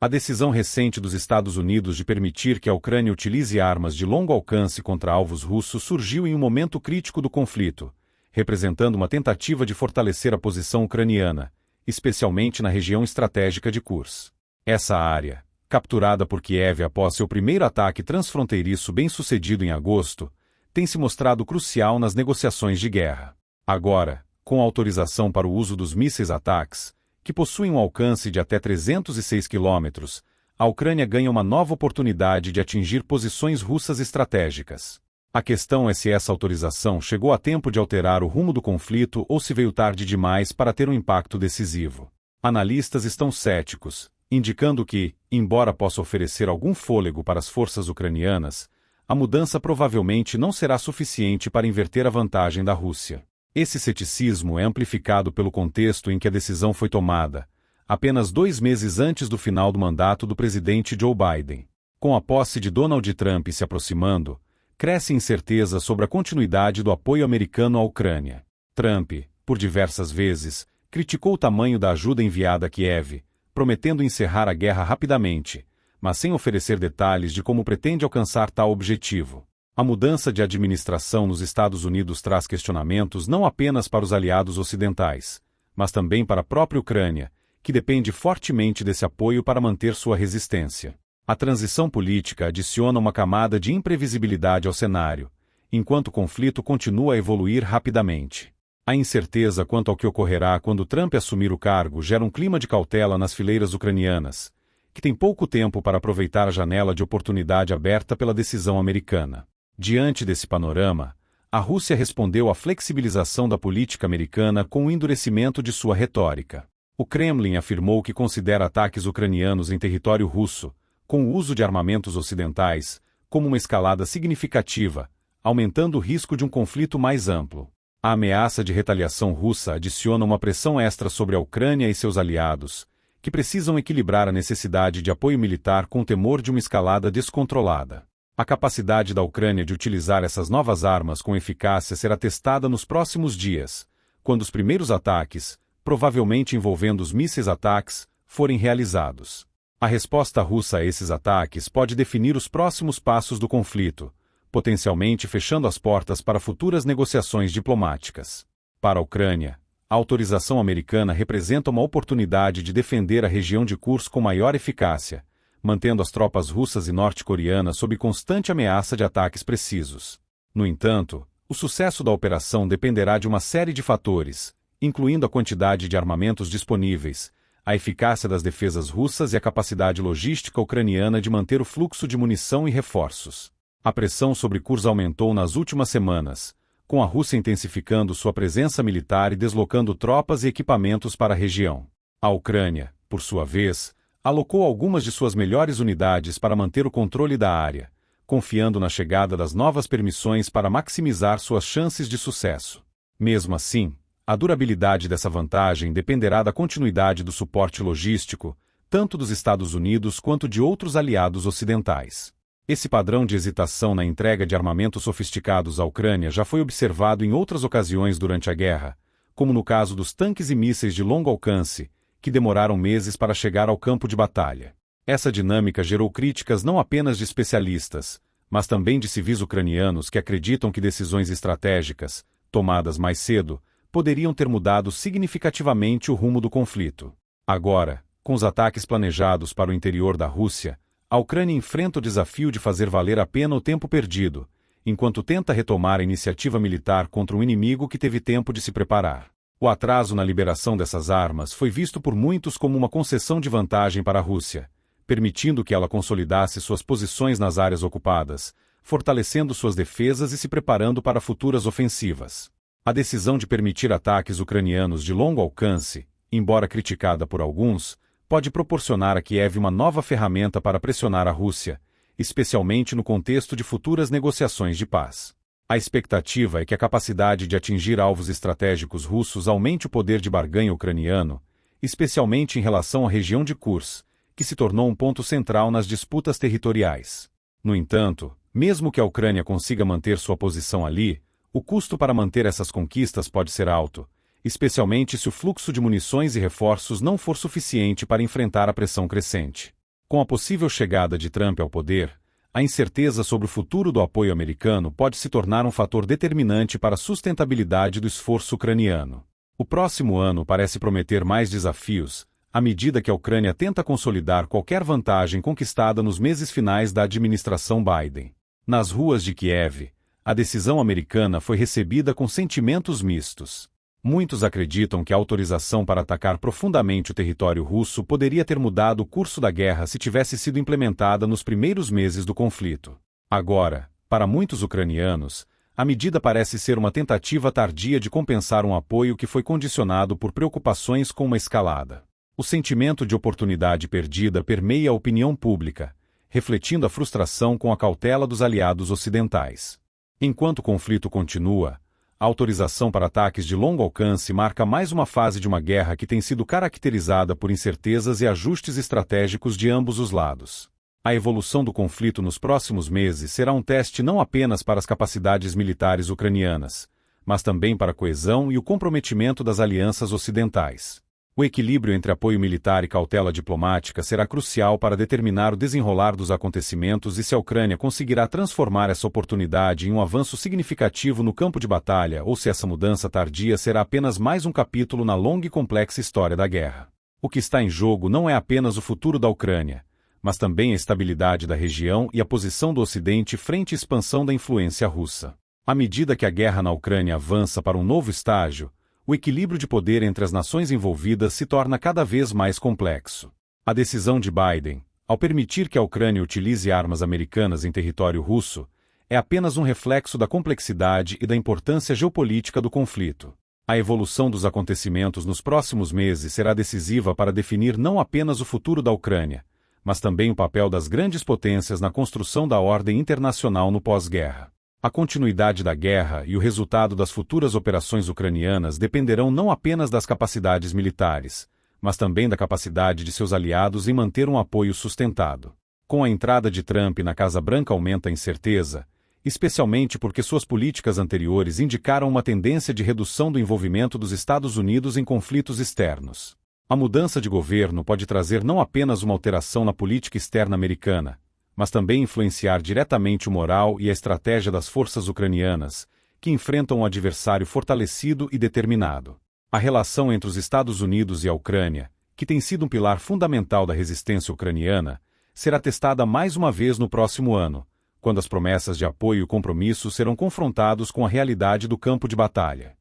A decisão recente dos Estados Unidos de permitir que a Ucrânia utilize armas de longo alcance contra alvos russos surgiu em um momento crítico do conflito, representando uma tentativa de fortalecer a posição ucraniana, especialmente na região estratégica de Kursk. Essa área, capturada por Kiev após seu primeiro ataque transfronteiriço bem-sucedido em agosto, tem se mostrado crucial nas negociações de guerra. Agora, com autorização para o uso dos mísseis ATACMS, que possuem um alcance de até 306 quilômetros, a Ucrânia ganha uma nova oportunidade de atingir posições russas estratégicas. A questão é se essa autorização chegou a tempo de alterar o rumo do conflito ou se veio tarde demais para ter um impacto decisivo. Analistas estão céticos, indicando que, embora possa oferecer algum fôlego para as forças ucranianas, a mudança provavelmente não será suficiente para inverter a vantagem da Rússia. Esse ceticismo é amplificado pelo contexto em que a decisão foi tomada, apenas 2 meses antes do final do mandato do presidente Joe Biden. Com a posse de Donald Trump se aproximando, cresce incerteza sobre a continuidade do apoio americano à Ucrânia. Trump, por diversas vezes, criticou o tamanho da ajuda enviada a Kiev, prometendo encerrar a guerra rapidamente, mas sem oferecer detalhes de como pretende alcançar tal objetivo. A mudança de administração nos Estados Unidos traz questionamentos não apenas para os aliados ocidentais, mas também para a própria Ucrânia, que depende fortemente desse apoio para manter sua resistência. A transição política adiciona uma camada de imprevisibilidade ao cenário, enquanto o conflito continua a evoluir rapidamente. A incerteza quanto ao que ocorrerá quando Trump assumir o cargo gera um clima de cautela nas fileiras ucranianas, que tem pouco tempo para aproveitar a janela de oportunidade aberta pela decisão americana. Diante desse panorama, a Rússia respondeu à flexibilização da política americana com o endurecimento de sua retórica. O Kremlin afirmou que considera ataques ucranianos em território russo, com o uso de armamentos ocidentais, como uma escalada significativa, aumentando o risco de um conflito mais amplo. A ameaça de retaliação russa adiciona uma pressão extra sobre a Ucrânia e seus aliados, que precisam equilibrar a necessidade de apoio militar com o temor de uma escalada descontrolada. A capacidade da Ucrânia de utilizar essas novas armas com eficácia será testada nos próximos dias, quando os primeiros ataques, provavelmente envolvendo os mísseis ATACMS, forem realizados. A resposta russa a esses ataques pode definir os próximos passos do conflito, potencialmente fechando as portas para futuras negociações diplomáticas. Para a Ucrânia, a autorização americana representa uma oportunidade de defender a região de Kursk com maior eficácia, mantendo as tropas russas e norte-coreanas sob constante ameaça de ataques precisos. No entanto, o sucesso da operação dependerá de uma série de fatores, incluindo a quantidade de armamentos disponíveis, a eficácia das defesas russas e a capacidade logística ucraniana de manter o fluxo de munição e reforços. A pressão sobre Kursk aumentou nas últimas semanas, com a Rússia intensificando sua presença militar e deslocando tropas e equipamentos para a região. A Ucrânia, por sua vez, alocou algumas de suas melhores unidades para manter o controle da área, confiando na chegada das novas permissões para maximizar suas chances de sucesso. Mesmo assim, a durabilidade dessa vantagem dependerá da continuidade do suporte logístico, tanto dos Estados Unidos quanto de outros aliados ocidentais. Esse padrão de hesitação na entrega de armamentos sofisticados à Ucrânia já foi observado em outras ocasiões durante a guerra, como no caso dos tanques e mísseis de longo alcance, que demoraram meses para chegar ao campo de batalha. Essa dinâmica gerou críticas não apenas de especialistas, mas também de civis ucranianos que acreditam que decisões estratégicas, tomadas mais cedo, poderiam ter mudado significativamente o rumo do conflito. Agora, com os ataques planejados para o interior da Rússia, a Ucrânia enfrenta o desafio de fazer valer a pena o tempo perdido, enquanto tenta retomar a iniciativa militar contra um inimigo que teve tempo de se preparar. O atraso na liberação dessas armas foi visto por muitos como uma concessão de vantagem para a Rússia, permitindo que ela consolidasse suas posições nas áreas ocupadas, fortalecendo suas defesas e se preparando para futuras ofensivas. A decisão de permitir ataques ucranianos de longo alcance, embora criticada por alguns, pode proporcionar a Kiev uma nova ferramenta para pressionar a Rússia, especialmente no contexto de futuras negociações de paz. A expectativa é que a capacidade de atingir alvos estratégicos russos aumente o poder de barganha ucraniano, especialmente em relação à região de Kursk, que se tornou um ponto central nas disputas territoriais. No entanto, mesmo que a Ucrânia consiga manter sua posição ali, o custo para manter essas conquistas pode ser alto, especialmente se o fluxo de munições e reforços não for suficiente para enfrentar a pressão crescente. Com a possível chegada de Trump ao poder, a incerteza sobre o futuro do apoio americano pode se tornar um fator determinante para a sustentabilidade do esforço ucraniano. O próximo ano parece prometer mais desafios, à medida que a Ucrânia tenta consolidar qualquer vantagem conquistada nos meses finais da administração Biden. Nas ruas de Kiev, a decisão americana foi recebida com sentimentos mistos. Muitos acreditam que a autorização para atacar profundamente o território russo poderia ter mudado o curso da guerra se tivesse sido implementada nos primeiros meses do conflito. Agora, para muitos ucranianos, a medida parece ser uma tentativa tardia de compensar um apoio que foi condicionado por preocupações com uma escalada. O sentimento de oportunidade perdida permeia a opinião pública, refletindo a frustração com a cautela dos aliados ocidentais. Enquanto o conflito continua, a autorização para ataques de longo alcance marca mais uma fase de uma guerra que tem sido caracterizada por incertezas e ajustes estratégicos de ambos os lados. A evolução do conflito nos próximos meses será um teste não apenas para as capacidades militares ucranianas, mas também para a coesão e o comprometimento das alianças ocidentais. O equilíbrio entre apoio militar e cautela diplomática será crucial para determinar o desenrolar dos acontecimentos e se a Ucrânia conseguirá transformar essa oportunidade em um avanço significativo no campo de batalha ou se essa mudança tardia será apenas mais um capítulo na longa e complexa história da guerra. O que está em jogo não é apenas o futuro da Ucrânia, mas também a estabilidade da região e a posição do Ocidente frente à expansão da influência russa. À medida que a guerra na Ucrânia avança para um novo estágio, o equilíbrio de poder entre as nações envolvidas se torna cada vez mais complexo. A decisão de Biden, ao permitir que a Ucrânia utilize armas americanas em território russo, é apenas um reflexo da complexidade e da importância geopolítica do conflito. A evolução dos acontecimentos nos próximos meses será decisiva para definir não apenas o futuro da Ucrânia, mas também o papel das grandes potências na construção da ordem internacional no pós-guerra. A continuidade da guerra e o resultado das futuras operações ucranianas dependerão não apenas das capacidades militares, mas também da capacidade de seus aliados em manter um apoio sustentado. Com a entrada de Trump na Casa Branca aumenta a incerteza, especialmente porque suas políticas anteriores indicaram uma tendência de redução do envolvimento dos Estados Unidos em conflitos externos. A mudança de governo pode trazer não apenas uma alteração na política externa americana, mas também influenciar diretamente o moral e a estratégia das forças ucranianas, que enfrentam um adversário fortalecido e determinado. A relação entre os Estados Unidos e a Ucrânia, que tem sido um pilar fundamental da resistência ucraniana, será testada mais uma vez no próximo ano, quando as promessas de apoio e compromisso serão confrontados com a realidade do campo de batalha.